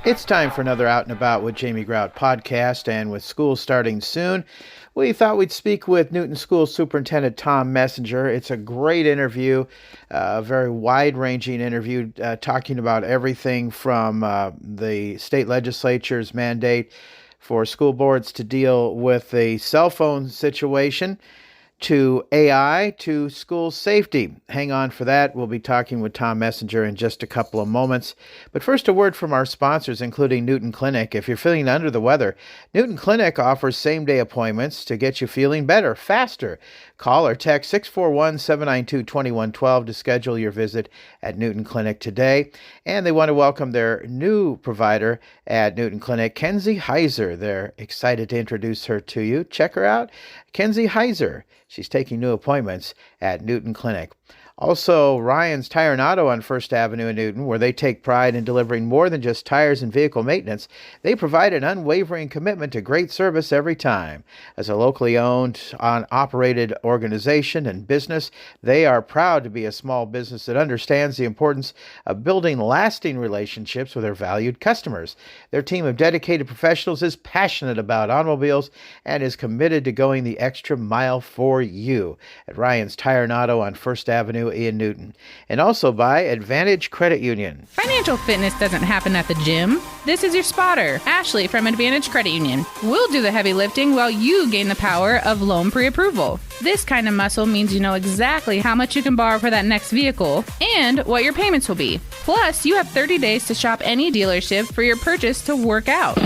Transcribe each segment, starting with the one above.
It's time for another Out and About with Jamie Grout podcast, and with school starting soon, we thought we'd speak with Newton School Superintendent Tom Messenger. It's a great interview, a very wide-ranging interview, talking about everything from the state legislature's mandate for school boards to deal with the cell phone situation, to AI, to school safety. Hang on for that. We'll be talking with Tom Messenger in just a couple of moments. But first, a word from our sponsors, including Newton Clinic. If you're feeling under the weather, Newton Clinic offers same-day appointments to get you feeling better, faster. Call or text 641-792-2112 to schedule your visit at Newton Clinic today. And they want to welcome their new provider at Newton Clinic, Kenzie Heiser. They're excited to introduce her to you. Check her out, Kenzie Heiser. She's taking new appointments at Newton Clinic. Also, Ryan's Tire and Auto on First Avenue in Newton, where they take pride in delivering more than just tires and vehicle maintenance. They provide an unwavering commitment to great service every time. As a locally owned and operated organization and business, they are proud to be a small business that understands the importance of building lasting relationships with their valued customers. Their team of dedicated professionals is passionate about automobiles and is committed to going the extra mile for you. At Ryan's Tire and Auto on First Avenue in Newton. And also by Advantage Credit Union. Financial fitness doesn't happen at the gym. This is your spotter, Ashley from Advantage Credit Union. We'll do the heavy lifting while you gain the power of loan pre-approval. This kind of muscle means you know exactly how much you can borrow for that next vehicle and what your payments will be. Plus, you have 30 days to shop any dealership for your purchase to work out.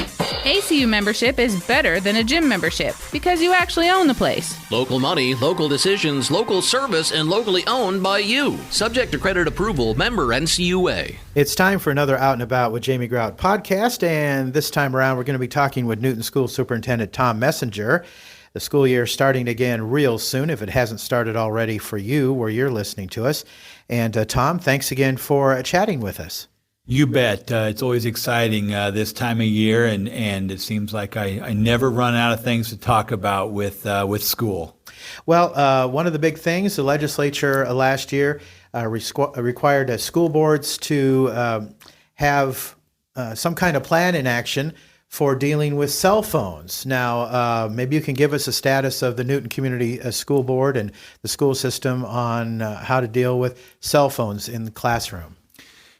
ACU membership is better than a gym membership because you actually own the place. Local money, local decisions, local service, and locally owned by you. Subject to credit approval, member NCUA. It's time for another Out and About with Jamie Grout podcast, and this time around we're going to be talking with Newton School Superintendent Tom Messenger. The school year starting again real soon, if it hasn't started already for you where you're listening to us. And Tom, thanks again for chatting with us. You bet. It's always exciting this time of year, and it seems like I never run out of things to talk about with school. Well, one of the big things, the legislature last year required school boards to have some kind of plan in action for dealing with cell phones. Now, maybe you can give us a status of the Newton Community School Board and the school system on how to deal with cell phones in the classroom.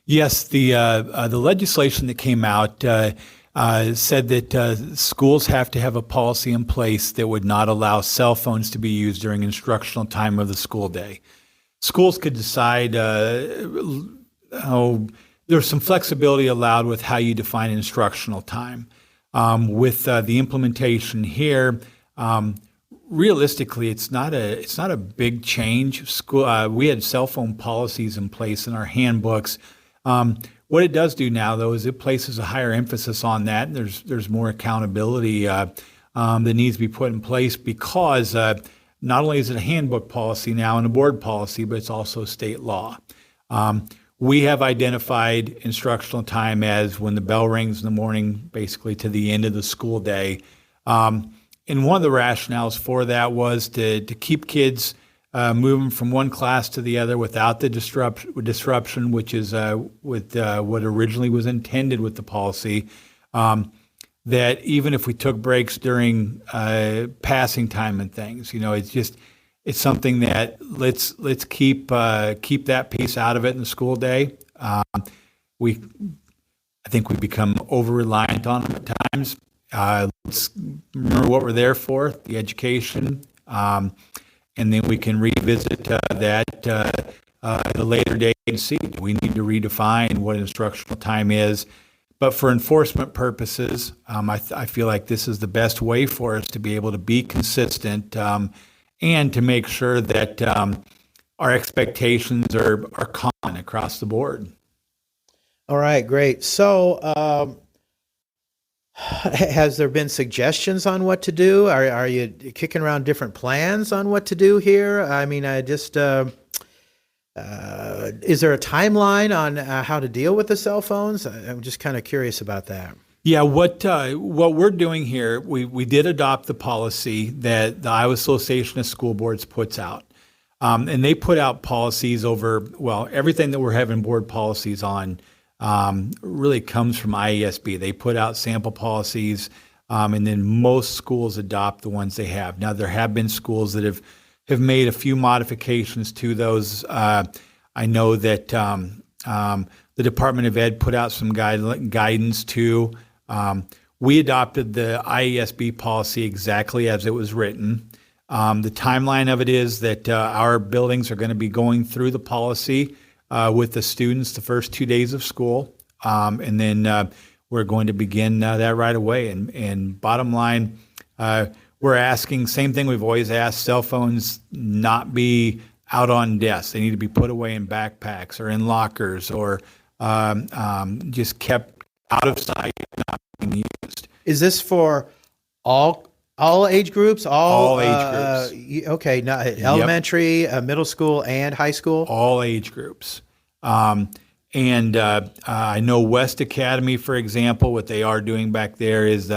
Yes, the legislation that came out said that schools have to have a policy in place that would not allow cell phones to be used during instructional time of the school day. Schools could decide there's some flexibility allowed with how you define instructional time. With the implementation here, realistically, it's not a big change. School we had cell phone policies in place in our handbooks. What it does do now, though, is it places a higher emphasis on that. And there's more accountability that needs to be put in place because not only is it a handbook policy now and a board policy, but it's also state law. We have identified instructional time as when the bell rings in the morning, basically to the end of the school day. And one of the rationales for that was to keep kids moving from one class to the other without the disruption, which is with what originally was intended with the policy. That even if we took breaks during passing time and things, it's something that let's keep that piece out of it in the school day. I think we become over reliant on them at times. Let's remember what we're there for, the education. And then we can revisit that at a later date and see, do we need to redefine what instructional time is? But for enforcement purposes, I feel like this is the best way for us to be able to be consistent and to make sure that our expectations are common across the board. All right, great. So has there been suggestions on what to do? Are you kicking around different plans on what to do here? I mean, is there a timeline on how to deal with the cell phones? I'm just kind of curious about that. Yeah, what we're doing here, we did adopt the policy that the Iowa Association of School Boards puts out. And they put out policies over, well, everything that we're having board policies on really comes from IESB. They put out sample policies, and then most schools adopt the ones they have. Now, there have been schools that have made a few modifications to those. I know that the Department of Ed put out some guidance too. We adopted the IESB policy exactly as it was written. The timeline of it is that our buildings are going to be going through the policy with the students the first 2 days of school, and then we're going to begin that right away. And bottom line, we're asking, same thing we've always asked, cell phones not be out on desks. They need to be put away in backpacks or in lockers or just kept out of sight, not being used. Is this for all age groups? All age groups. Okay, now elementary, middle school, and high school? All age groups. And I know West Academy, for example, what they are doing back there is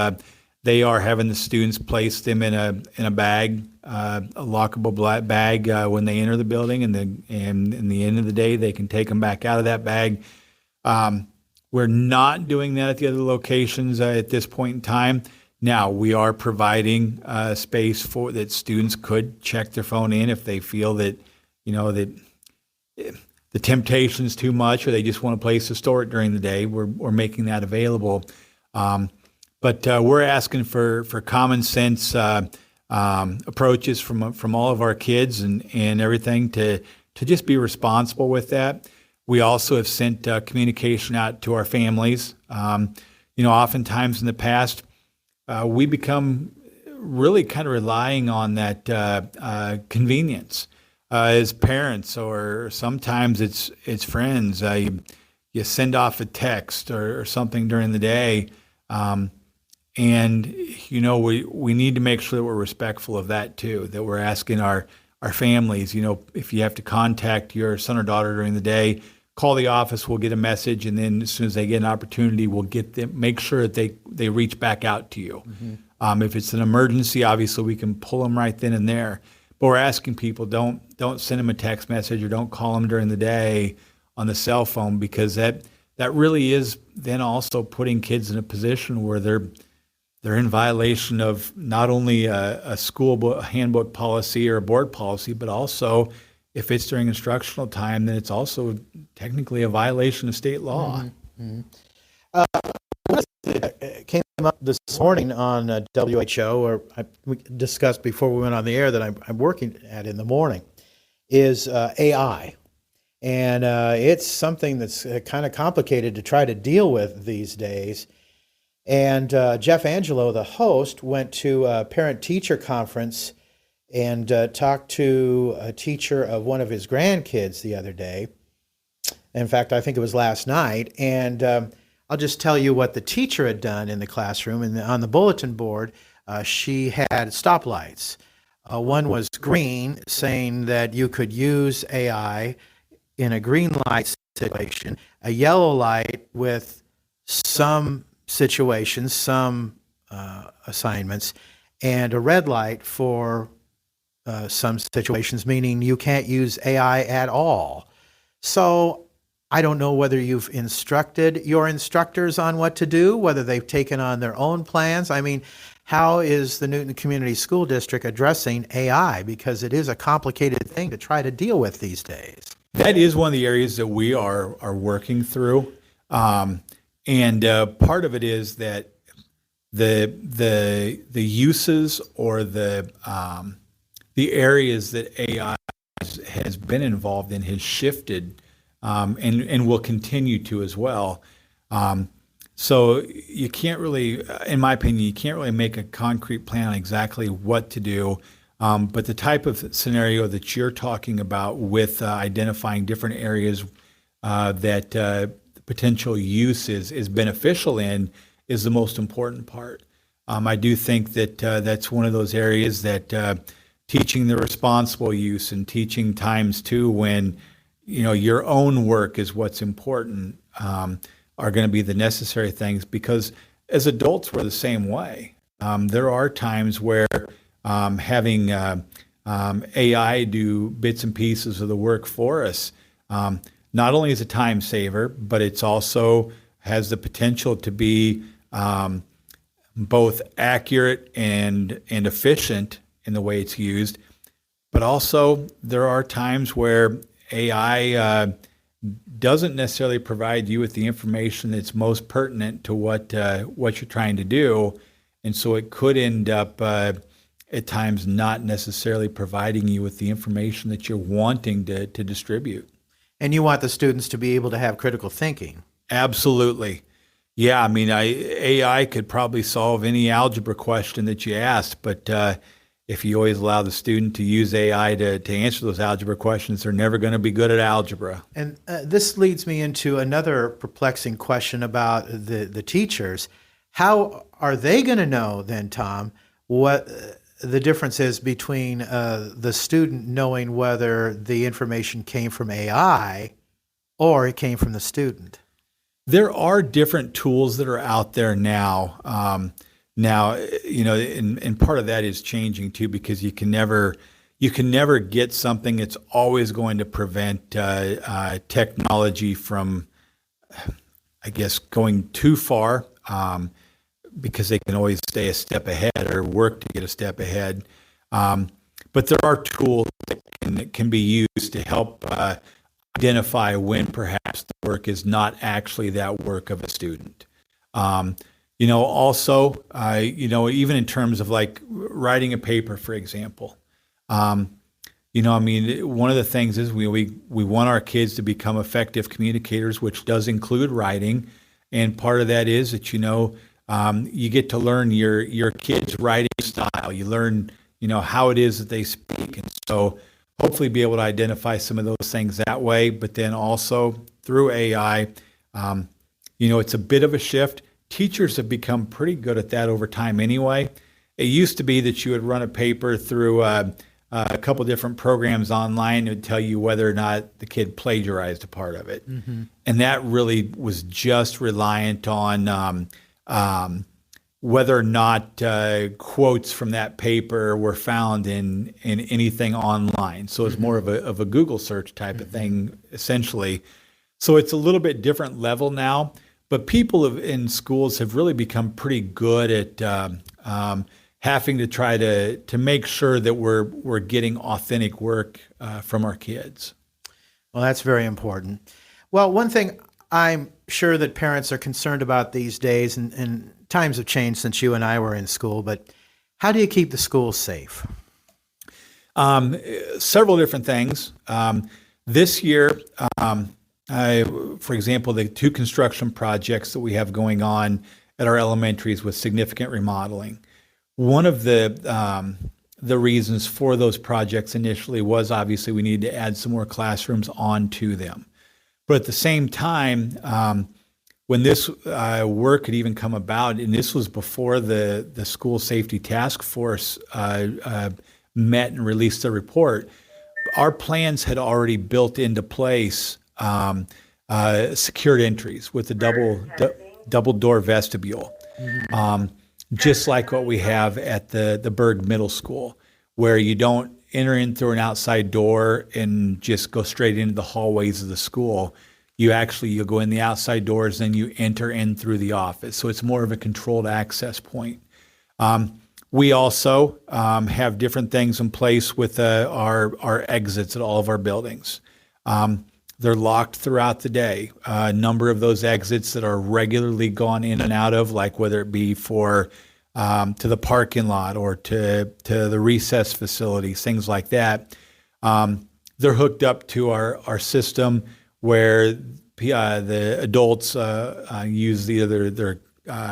they are having the students place them in a bag, a lockable bag when they enter the building, and in the end of the day, they can take them back out of that bag. We're not doing that at the other locations at this point in time. Now, we are providing space for that students could check their phone in if they feel that, that the temptation's too much, or they just want a place to store it during the day. We're making that available. But we're asking for common sense approaches from all of our kids and everything to just be responsible with that. We also have sent communication out to our families. Oftentimes in the past, we become really kind of relying on that convenience as parents, or sometimes it's friends. You send off a text or something during the day, and we need to make sure that we're respectful of that too. That we're asking our families, if you have to contact your son or daughter during the day, call the office, we'll get a message, and then as soon as they get an opportunity, we'll get them, make sure that they reach back out to you. Mm-hmm. If it's an emergency, obviously we can pull them right then and there. But we're asking people, don't send them a text message or don't call them during the day on the cell phone, because that really is then also putting kids in a position where they're in violation of not only a school handbook policy or a board policy, but also if it's during instructional time, then it's also technically a violation of state law. Mm-hmm. It came up this morning on WHO, or we discussed before we went on the air that I'm working at in the morning, is AI. And it's something that's kind of complicated to try to deal with these days. And Jeff Angelo, the host, went to a parent-teacher conference and talked to a teacher of one of his grandkids the other day. In fact, I think it was last night. And I'll just tell you what the teacher had done in the classroom. And on the bulletin board, she had stoplights. One was green, saying that you could use AI in a green light situation, a yellow light with some situations, some assignments, and a red light for some situations, meaning you can't use AI at all. So I don't know whether you've instructed your instructors on what to do, whether they've taken on their own plans. I mean, how is the Newton Community School District addressing AI? Because it is a complicated thing to try to deal with these days. That is one of the areas that we are working through. And part of it is that the uses or the areas that AI has been involved in has shifted, and will continue to as well. So you can't really, in my opinion, you can't really make a concrete plan on exactly what to do. But the type of scenario that you're talking about with identifying different areas that potential use is beneficial in is the most important part. I do think that that's one of those areas that teaching the responsible use and teaching times too when your own work is what's important are going to be the necessary things, because as adults we're the same way. There are times where having AI do bits and pieces of the work for us. Not only is it a time saver, but it's also has the potential to be both accurate and efficient in the way it's used. But also, there are times where AI doesn't necessarily provide you with the information that's most pertinent to what you're trying to do, and so it could end up at times not necessarily providing you with the information that you're wanting to distribute. And you want the students to be able to have critical thinking. Absolutely. Yeah, I mean, AI could probably solve any algebra question that you asked, but if you always allow the student to use AI to answer those algebra questions, they're never going to be good at algebra. And this leads me into another perplexing question about the teachers. How are they going to know then, Tom, what the difference is between the student knowing whether the information came from AI or it came from the student? There are different tools that are out there now. And part of that is changing too, because you can never get something that's always going to prevent technology from, I guess, going too far, because they can always stay a step ahead or work to get a step ahead. But there are tools that can be used to help identify when perhaps the work is not actually that work of a student. Also, even in terms of like writing a paper, for example, one of the things is we want our kids to become effective communicators, which does include writing. And part of that is that, you get to learn your kids' writing style. You learn, how it is that they speak. And so hopefully be able to identify some of those things that way. But then also through AI, it's a bit of a shift. Teachers have become pretty good at that over time anyway. It used to be that you would run a paper through a couple different programs online. It would tell you whether or not the kid plagiarized a part of it. Mm-hmm. And that really was just reliant on whether or not quotes from that paper were found in anything online. So it's more of a Google search type of thing, essentially. So it's a little bit different level now. But people in schools have really become pretty good at having to try to make sure that we're getting authentic work from our kids. Well, that's very important. Well, one thing I'm sure that parents are concerned about these days, and times have changed since you and I were in school, but how do you keep the schools safe? Several different things. This year, for example, the 2 construction projects that we have going on at our elementaries with significant remodeling. One of the reasons for those projects initially was obviously we needed to add some more classrooms onto them. But at the same time, when this work had even come about, and this was before the School Safety Task Force met and released the report, our plans had already built into place secured entries with a double door vestibule, just like what we have at the Berg Middle School, where you don't enter in through an outside door and just go straight into the hallways of the school. You'll go in the outside doors, then you enter in through the office. So it's more of a controlled access point. We also have different things in place with our exits at all of our buildings. They're locked throughout the day. A number of those exits that are regularly gone in and out of, like whether it be to the parking lot or to the recess facilities, things like that, they're hooked up to our system where the adults use either their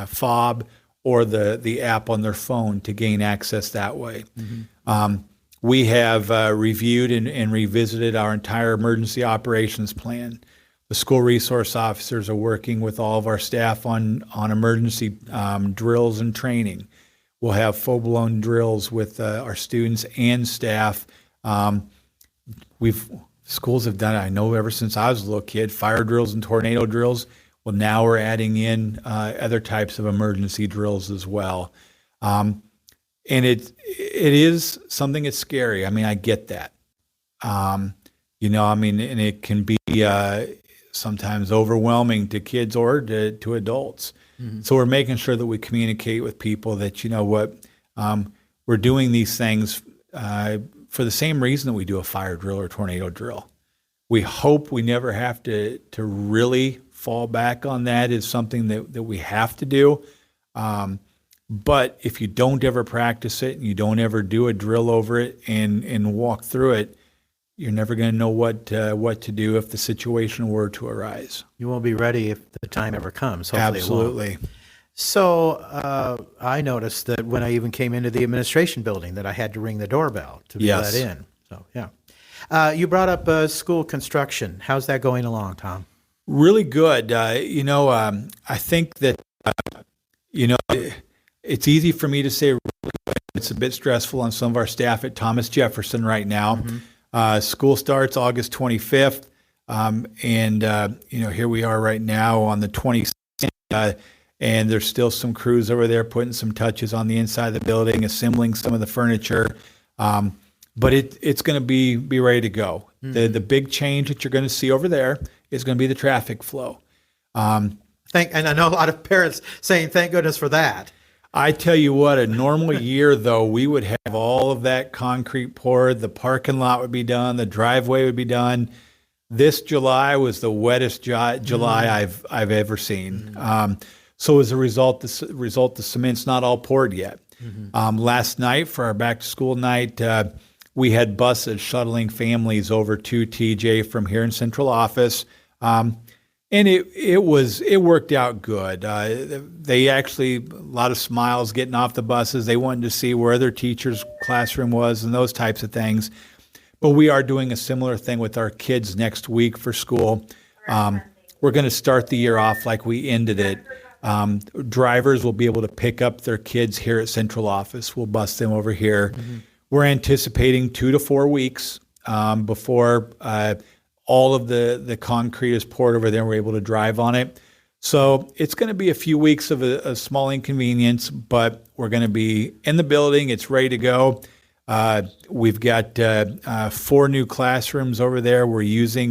fob or the app on their phone to gain access that way. Mm-hmm. We have reviewed and revisited our entire emergency operations plan. The school resource officers are working with all of our staff on emergency drills and training. We'll have full-blown drills with our students and staff. Schools have done it, I know, ever since I was a little kid, fire drills and tornado drills. Well, now we're adding in other types of emergency drills as well. and it is something that's scary. I mean, I get that. And it can be sometimes overwhelming to kids or to adults. Mm-hmm. So we're making sure that we communicate with people that, we're doing these things for the same reason that we do a fire drill or tornado drill. We hope we never have to really fall back on that as something that we have to do. But if you don't ever practice it and you don't ever do a drill over it and walk through it, you're never going to know what to do if the situation were to arise. You won't be ready if the time ever comes. Hopefully Absolutely. It won't. So I noticed that when I even came into the administration building that I had to ring the doorbell to be let in. So, yeah. You brought up school construction. How's that going along, Tom? Really good. I think that, it's easy for me to say really good. It's a bit stressful on some of our staff at Thomas Jefferson right now. Mm-hmm. School starts August 25th, here we are right now on the 22nd, and there's still some crews over there putting some touches on the inside of the building, assembling some of the furniture, but it's going to be ready to go. Mm-hmm. The big change that you're going to see over there is going to be the traffic flow. And I know a lot of parents saying, thank goodness for that. I tell you what, a normal year, though, we would have all of that concrete poured. The parking lot would be done. The driveway would be done. This July was the wettest July I've ever seen. Mm-hmm. So as a result, the cement's not all poured yet. Mm-hmm. Last night for our back-to-school night, we had buses shuttling families over to TJ from here in central office. And it worked out good. They actually, a lot of smiles getting off the buses. They wanted to see where their teacher's classroom was and those types of things. But we are doing a similar thing with our kids next week for school. We're going to start the year off like we ended it. Drivers will be able to pick up their kids here at central office. We'll bus them over here. Mm-hmm. We're anticipating 2 to 4 weeks before all of the concrete is poured over there and we're able to drive on it. So it's going to be a few weeks of a small inconvenience, but we're going to be in the building. It's ready to go. We've got 4 new classrooms over there we're using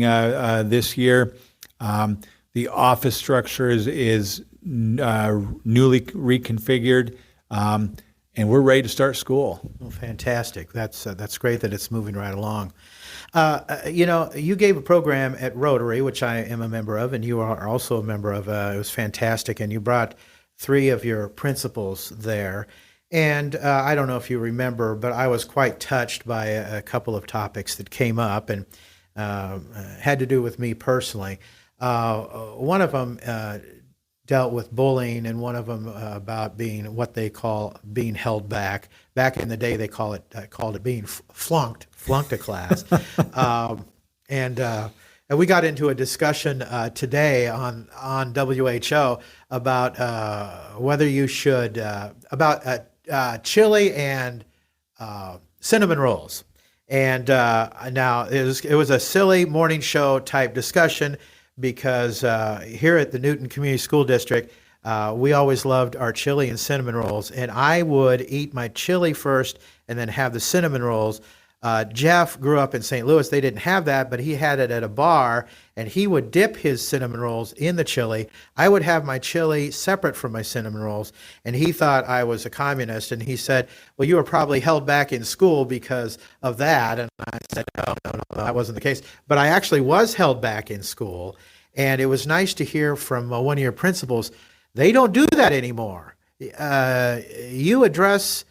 this year. The office structure is newly reconfigured, and we're ready to start school. Well, fantastic. That's great that it's moving right along. You gave a program at Rotary, which I am a member of, and you are also a member of. It was fantastic, and you brought 3 of your principals there. And I don't know if you remember, but I was quite touched by a couple of topics that came up and had to do with me personally. One of them dealt with bullying, and one of them about being what they call being held back. Back in the day, they called it being flunked a class. And we got into a discussion today on WHO about whether you should about chili and cinnamon rolls. And now it was a silly morning show type discussion because here at the Newton Community School District, we always loved our chili and cinnamon rolls. And I would eat my chili first and then have the cinnamon rolls. Jeff grew up in St. Louis. They didn't have that, but he had it at a bar, and he would dip his cinnamon rolls in the chili. I would have my chili separate from my cinnamon rolls, and he thought I was a communist, and he said, well, you were probably held back in school because of that. And I said, no, that wasn't the case. But I actually was held back in school, and it was nice to hear from one of your principals, they don't do that anymore. You address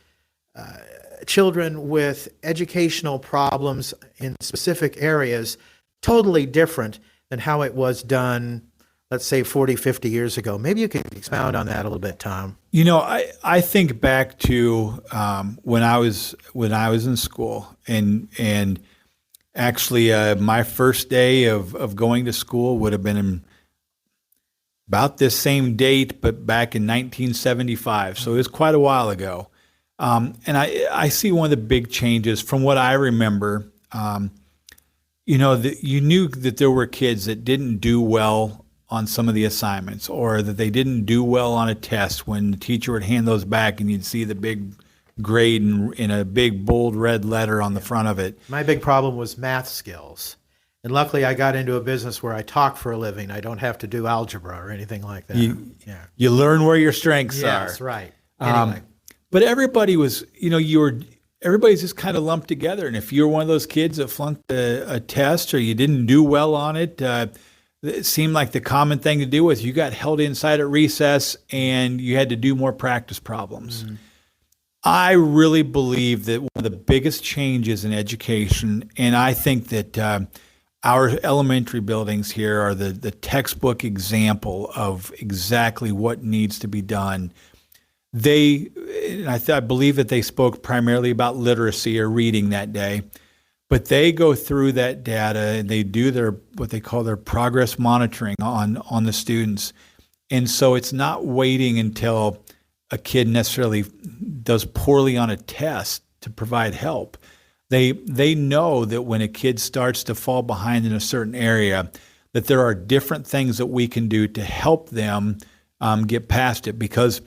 children with educational problems in specific areas totally different than how it was done, let's say 40, 50 years ago. Maybe you could expound on that a little bit, Tom. I think back to when I was in school, and actually my first day of going to school would have been in about this same date, but back in 1975. So it was quite a while ago. And I see one of the big changes from what I remember. You knew that there were kids that didn't do well on some of the assignments, or that they didn't do well on a test when the teacher would hand those back and you'd see the big grade in a big bold red letter on the front of it. My big problem was math skills. And luckily I got into a business where I talk for a living. I don't have to do algebra or anything like that. You learn where your strengths are. Yes, right. Anyway. But everybody was, everybody's just kind of lumped together. And if you're one of those kids that flunked a test or you didn't do well on it, it seemed like the common thing to do was you got held inside at recess and you had to do more practice problems. Mm-hmm. I really believe that one of the biggest changes in education, and I think that our elementary buildings here are the textbook example of exactly what needs to be done. I believe that they spoke primarily about literacy or reading that day, but they go through that data and they do what they call their progress monitoring on the students. And so it's not waiting until a kid necessarily does poorly on a test to provide help. They know that when a kid starts to fall behind in a certain area, that there are different things that we can do to help them get past it. Because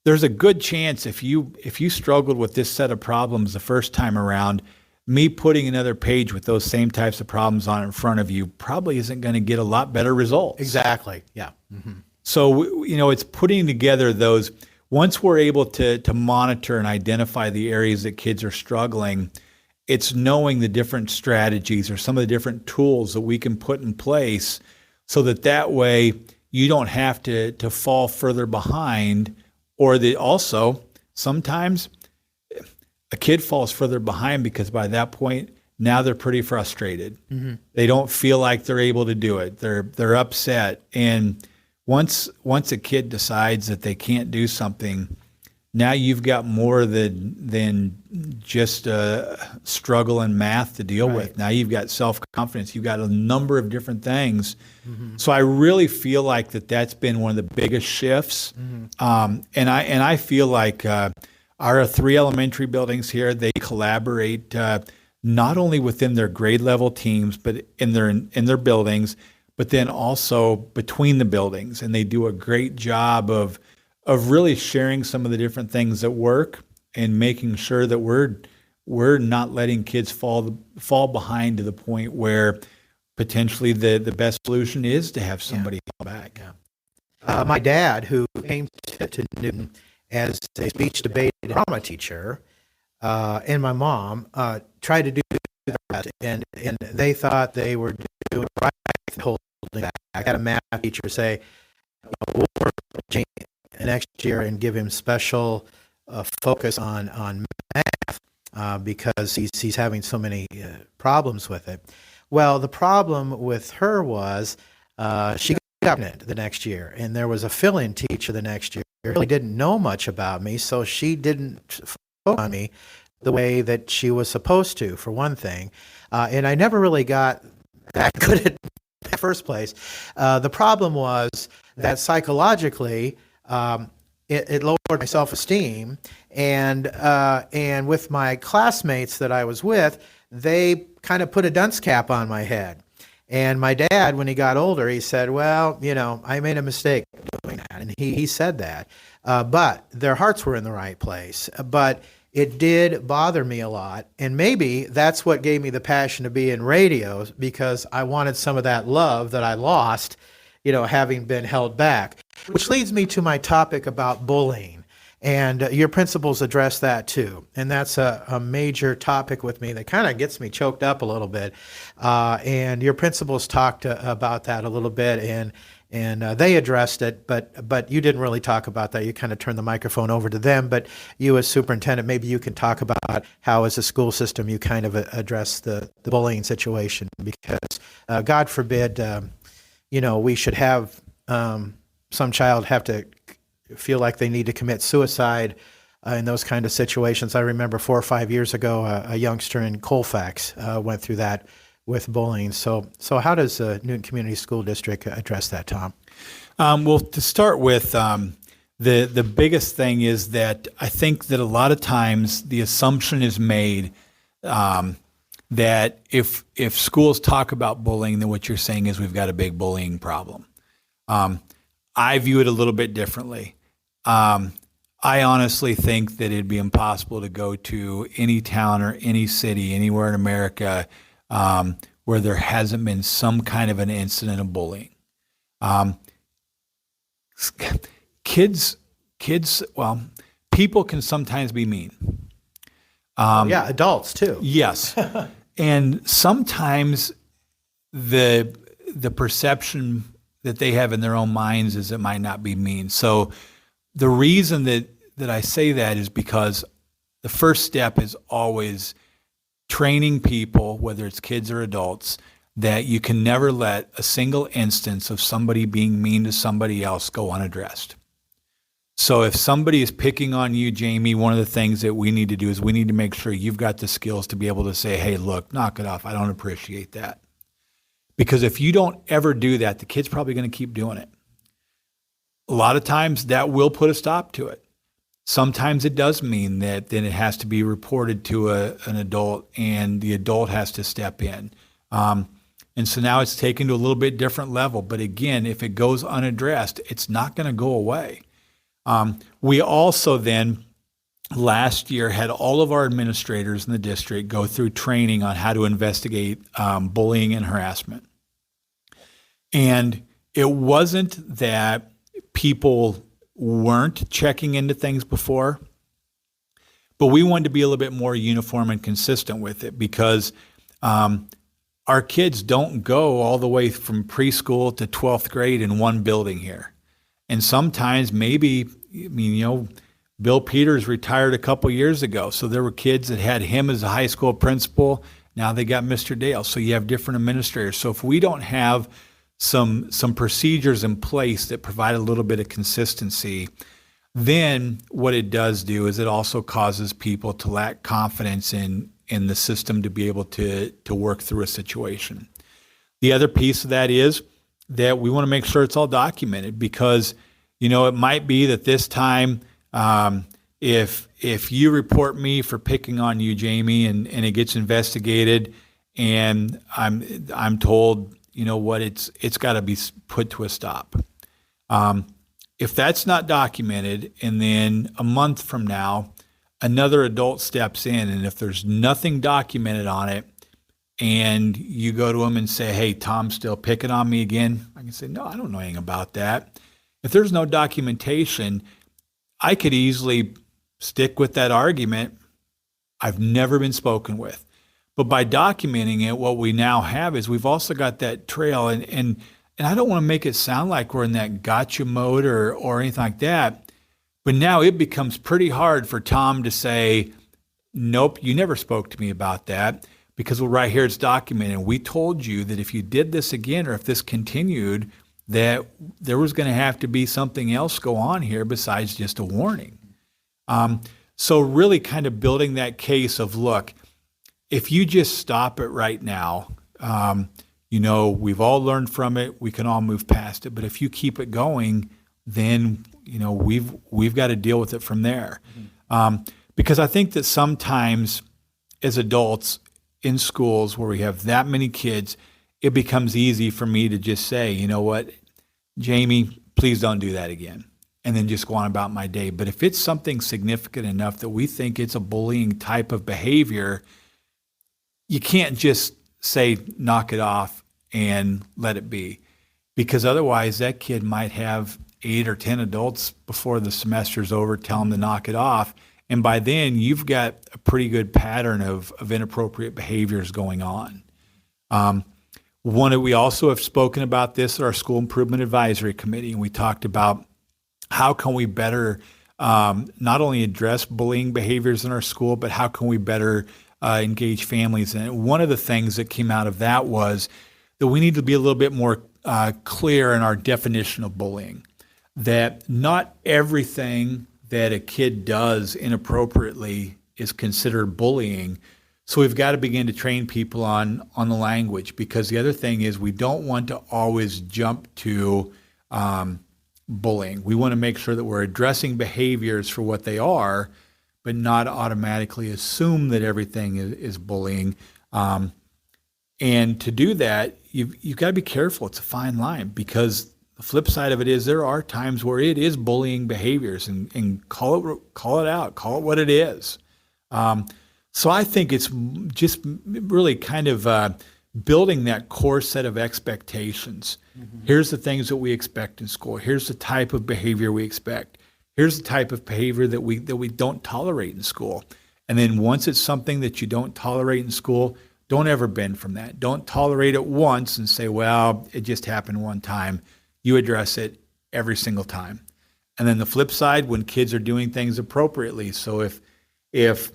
there's a good chance if you struggled with this set of problems the first time around, me putting another page with those same types of problems on in front of you probably isn't going to get a lot better results. Exactly. Yeah. Mm-hmm. So it's putting together those. Once we're able to monitor and identify the areas that kids are struggling, it's knowing the different strategies or some of the different tools that we can put in place so that way you don't have to fall further behind, or that also sometimes a kid falls further behind because by that point, now they're pretty frustrated. Mm-hmm. They don't feel like they're able to do it. They're upset. And once a kid decides that they can't do something, now you've got more than just a struggle in math to deal with. Now you've got self-confidence. You've got a number of different things. Mm-hmm. So I really feel like that's been one of the biggest shifts. Mm-hmm. And I feel like our 3 elementary buildings here, they collaborate not only within their grade level teams, but in their buildings, but then also between the buildings. And they do a great job of really sharing some of the different things that work and making sure that we're not letting kids fall behind to the point where potentially the best solution is to have somebody fall back. Yeah. My dad, who came to Newton as a speech debate and drama teacher, and my mom tried to do that, and they thought they were doing right, holding back. I had a math teacher say, "We'll work next year and give him special focus on math because he's having so many problems with it." Well, the problem with her was she got pregnant the next year, and there was a fill-in teacher the next year who really didn't know much about me, so she didn't focus on me the way that she was supposed to, for one thing. And I never really got that good at the first place. The problem was that psychologically, it lowered my self-esteem, and with my classmates that I was with, they kind of put a dunce cap on my head. And my dad, when he got older, he said, "Well, I made a mistake doing that," and he said that. But their hearts were in the right place. But it did bother me a lot, and maybe that's what gave me the passion to be in radio, because I wanted some of that love that I lost, having been held back. Which leads me to my topic about bullying, and your principals address that too, and that's a major topic with me that kind of gets me choked up a little bit. And your principals talked about that a little bit, and they addressed it, but you didn't really talk about that. You kind of turned the microphone over to them. But you, as superintendent, maybe you can talk about how, as a school system, you kind of address the bullying situation, because God forbid, we should have some child have to feel like they need to commit suicide in those kind of situations. I remember 4 or 5 years ago, a youngster in Colfax went through that with bullying. So how does Newton Community School District address that, Tom? Well, to start with, the biggest thing is that I think that a lot of times the assumption is made that if schools talk about bullying, then what you're saying is we've got a big bullying problem. I view it a little bit differently. I honestly think that it'd be impossible to go to any town or any city anywhere in America where there hasn't been some kind of an incident of bullying. Um, kids, well, people can sometimes be mean. Yeah, adults too. Yes, and sometimes the perception that they have in their own minds is it might not be mean. So the reason that I say that is because the first step is always training people, whether it's kids or adults, that you can never let a single instance of somebody being mean to somebody else go unaddressed. So if somebody is picking on you, Jamie, one of the things that we need to do is we need to make sure you've got the skills to be able to say, hey, look, knock it off. I don't appreciate that. Because if you don't ever do that, the kid's probably going to keep doing it. A lot of times that will put a stop to it. Sometimes it does mean that then it has to be reported to an adult and the adult has to step in. And so now it's taken to a little bit different level. But again, if it goes unaddressed, it's not going to go away. We also then last year had all of our administrators in the district go through training on how to investigate bullying and harassment. And it wasn't that people weren't checking into things before, but we wanted to be a little bit more uniform and consistent with it because our kids don't go all the way from preschool to 12th grade in one building here. And sometimes maybe, Bill Peters retired a couple years ago. So there were kids that had him as a high school principal. Now they got Mr. Dale. So you have different administrators. So if we don't have some procedures in place that provide a little bit of consistency, then what it does do is it also causes people to lack confidence in the system to be able to work through a situation. The other piece of that is that we want to make sure it's all documented because, it might be that this time, if you report me for picking on you, Jamie, and it gets investigated and I'm told, it's got to be put to a stop. If that's not documented and then a month from now, another adult steps in and if there's nothing documented on it and you go to them and say, hey, Tom's still picking on me again, I can say, no, I don't know anything about that. If there's no documentation, I could easily stick with that argument. I've never been spoken with. But by documenting it, what we now have is we've also got that trail. And I don't want to make it sound like we're in that gotcha mode or anything like that. But now it becomes pretty hard for Tom to say, nope, you never spoke to me about that. Because right here it's documented. We told you that if you did this again or if this continued, that there was going to have to be something else go on here besides just a warning. So really kind of building that case of, look, if you just stop it right now, we've all learned from it. We can all move past it. But if you keep it going, then, we've got to deal with it from there. Because I think that sometimes as adults in schools where we have that many kids, it becomes easy for me to just say, you know what, Jamie, please don't do that again. And then just go on about my day. But if it's something significant enough that we think it's a bullying type of behavior, you can't just say, knock it off and let it be. Because otherwise that kid might have 8 or 10 adults before the semester's over tell him to knock it off. And by then you've got a pretty good pattern of inappropriate behaviors going on. We also have spoken about this at our School Improvement Advisory Committee, and we talked about how can we better not only address bullying behaviors in our school, but how can we better engage families in it. One of the things that came out of that was that we need to be a little bit more clear in our definition of bullying, that not everything that a kid does inappropriately is considered bullying. So we've got to begin to train people on the language, because the other thing is we don't want to always jump to bullying. We want to make sure that we're addressing behaviors for what they are, but not automatically assume that everything is bullying. And to do that, you've got to be careful. It's a fine line, because The flip side of it is there are times where it is bullying behaviors, and call it out, call it what it is. So I think it's just really kind of building that core set of expectations. Mm-hmm. Here's the things that we expect in school. Here's the type of behavior we expect. Here's the type of behavior that we don't tolerate in school. And then once it's something that you don't tolerate in school, don't ever bend from that. Don't tolerate it once and say, well, it just happened one time. You address it every single time. And then the flip side, when kids are doing things appropriately. So if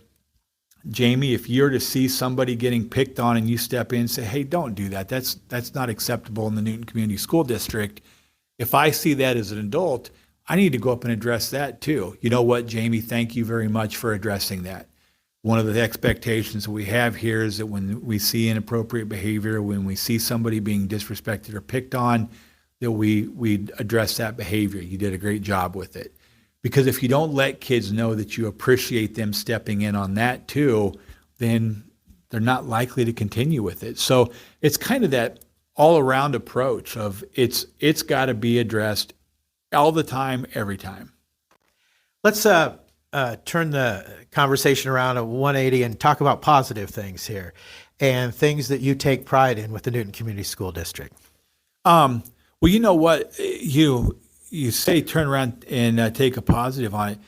Jamie, if you're to see somebody getting picked on and you step in and say, hey, don't do that. That's not acceptable in the Newton Community School District. If I see that as an adult, I need to go up and address that too. You know what, Jamie, thank you very much for addressing that. One of the expectations that we have here is that when we see inappropriate behavior, when we see somebody being disrespected or picked on, that we address that behavior. You did a great job with it. Because if you don't let kids know that you appreciate them stepping in on that too, then they're not likely to continue with it. So it's kind of that all-around approach of it's got to be addressed all the time, every time. Let's turn the conversation around at 180 and talk about positive things here and things that you take pride in with the Newton Community School District. Well, you know what? You say turn around and take a positive on it.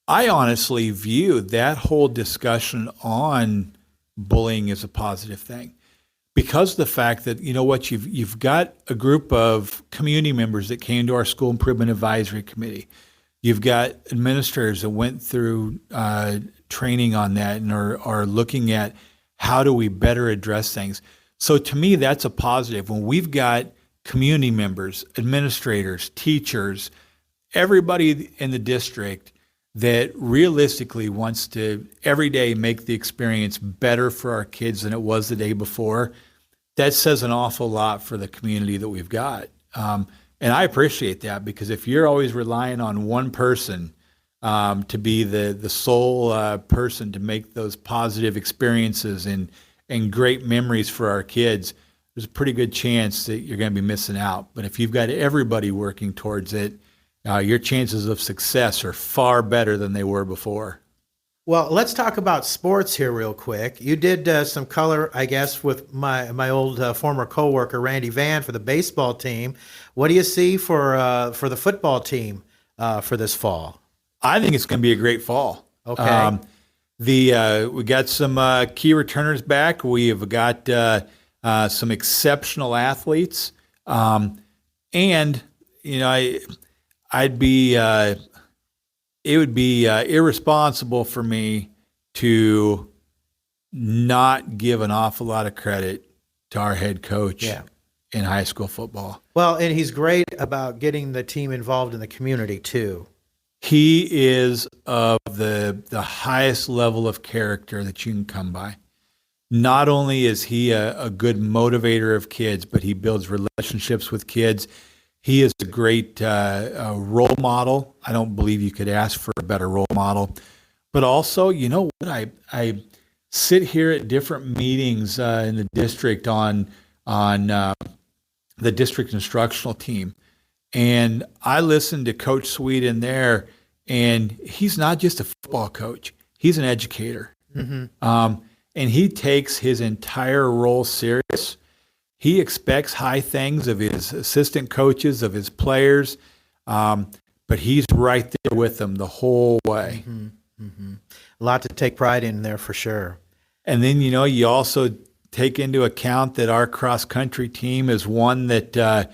I honestly view that whole discussion on bullying as a positive thing because of the fact that, you know what, you've got a group of community members that came to our School Improvement Advisory Committee. You've got administrators that went through training on that and are looking at how do we better address things. So to me, that's a positive. When we've got community members, administrators, teachers, everybody in the district that realistically wants to every day make the experience better for our kids than it was the day before, that says an awful lot for the community that we've got. And I appreciate that because if you're always relying on one person to be the sole person to make those positive experiences and great memories for our kids, there's a pretty good chance that you're going to be missing out. But if you've got everybody working towards it, your chances of success are far better than they were before. Well, let's talk about sports here real quick. You did some color, I guess, with my old former coworker, Randy Van, for the baseball team. What do you see for the football team for this fall? I think it's going to be a great fall. Okay. We got some key returners back. We have got some exceptional athletes, and you know, it would be irresponsible for me to not give an awful lot of credit to our head coach in high school football. Well, and he's great about getting the team involved in the community too. He is of the highest level of character that you can come by. Not only is he a good motivator of kids, but he builds relationships with kids. He is a great role model. I don't believe you could ask for a better role model. But also, you know what? I sit here at different meetings in the district on the district instructional team, and I listen to Coach Sweet in there, and he's not just a football coach. He's an educator. Mm-hmm. And he takes his entire role serious. He expects high things of his assistant coaches, of his players, but he's right there with them the whole way. Mm-hmm. Mm-hmm. A lot to take pride in there for sure. And then, you know, you also take into account that our cross-country team is one that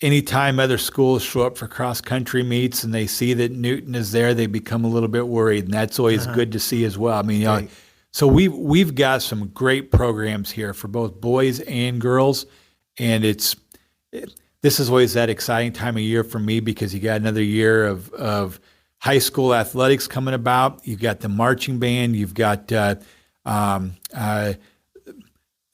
anytime other schools show up for cross-country meets and they see that Newton is there, they become a little bit worried, and that's always good to see as well. I mean, you know, so we've got some great programs here for both boys and girls, and this is always that exciting time of year for me because you got another year of high school athletics coming about. You've got the marching band. You've got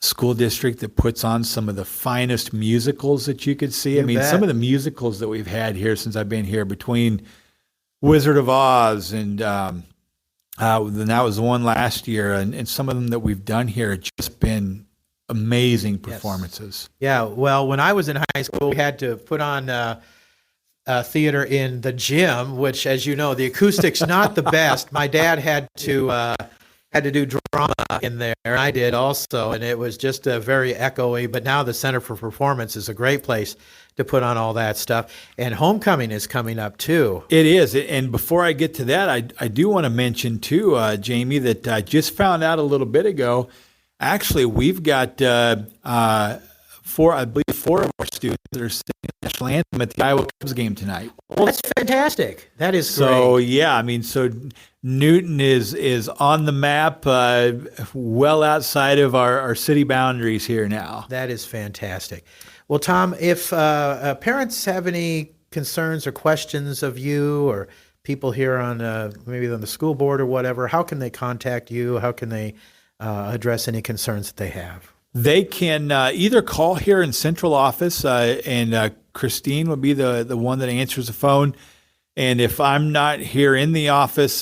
school district that puts on some of the finest musicals that you could see. I mean, some of the musicals that we've had here since I've been here, between Wizard of Oz and then that was the one last year, and some of them that we've done here have just been amazing performances. Yeah, well, when I was in high school, we had to put on theater in the gym, which, as you know, the acoustic's not the best. My dad had to do drama in there, and I did also, and it was just very echoey. But now the Center for Performance is a great place to put on all that stuff. And homecoming is coming up too. It is. And before I get to that, I do want to mention too, Jamie, that I just found out a little bit ago. Actually, we've got four of our students that are singing the national anthem at the Iowa Cubs game tonight. Well, that's fantastic. That is great. So yeah, I mean, so Newton is on the map, well outside of our city boundaries here now. That is fantastic. Well, Tom, if parents have any concerns or questions of you, or people here on maybe on the school board or whatever, how can they contact you? How can they address any concerns that they have? They can either call here in central office, and Christine would be the one that answers the phone. And if I'm not here in the office,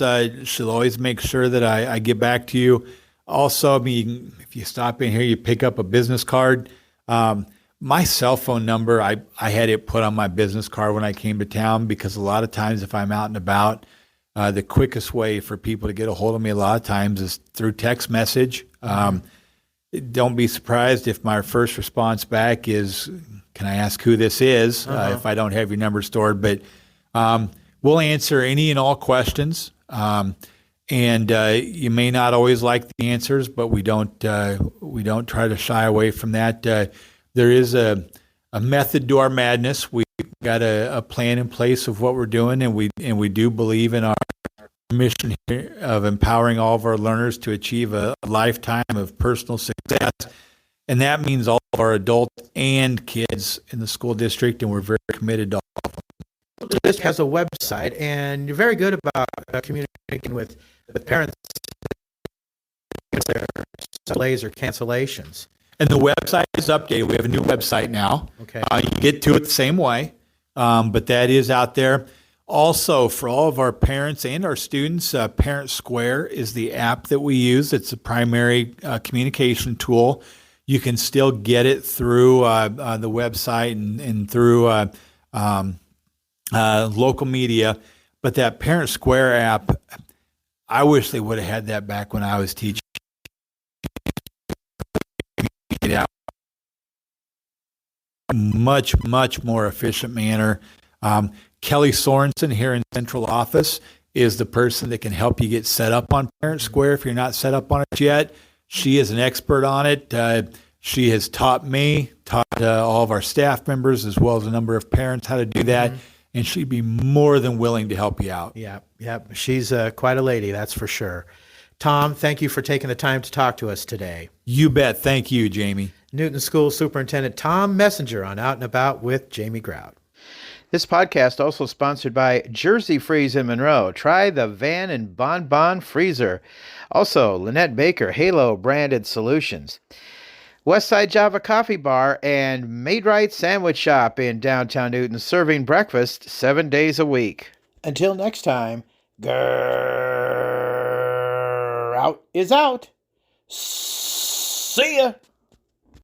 she'll always make sure that I get back to you. Also, I mean, if you stop in here, you pick up a business card. My cell phone number, I had it put on my business card when I came to town, because a lot of times if I'm out and about, the quickest way for people to get a hold of me a lot of times is through text message. Don't be surprised if my first response back is, can I ask who this is, if I don't have your number stored. But we'll answer any and all questions. And you may not always like the answers, but we don't try to shy away from that. There is a method to our madness. We've got a plan in place of what we're doing, and we do believe in our mission here of empowering all of our learners to achieve a lifetime of personal success. And that means all of our adults and kids in the school district, and we're very committed to all of them. The district has a website, and you're very good about communicating with parents if there are delays or cancellations. And the website is updated. We have a new website now. Okay. You can get to it the same way, but that is out there. Also, for all of our parents and our students, Parent Square is the app that we use. It's a primary communication tool. You can still get it through the website and through local media. But that Parent Square app, I wish they would have had that back when I was teaching. Much more efficient manner. Kelly Sorensen here in central office is the person that can help you get set up on Parent Square if you're not set up on it yet. She is an expert on it. She has taught all of our staff members as well as a number of parents how to do that, and she'd be more than willing to help you out. Yeah. She's quite a lady, that's for sure. Tom, thank you for taking the time to talk to us today. You bet. Thank you, Jamie. Newton School Superintendent Tom Messenger on Out and About with Jamie Grout. This podcast also sponsored by Jersey Freeze in Monroe. Try the Van and Bon Bon Freezer. Also, Lynette Baker, Halo Branded Solutions. Westside Java Coffee Bar and Made Right Sandwich Shop in downtown Newton, serving breakfast 7 days a week. Until next time, Grout is out. See ya.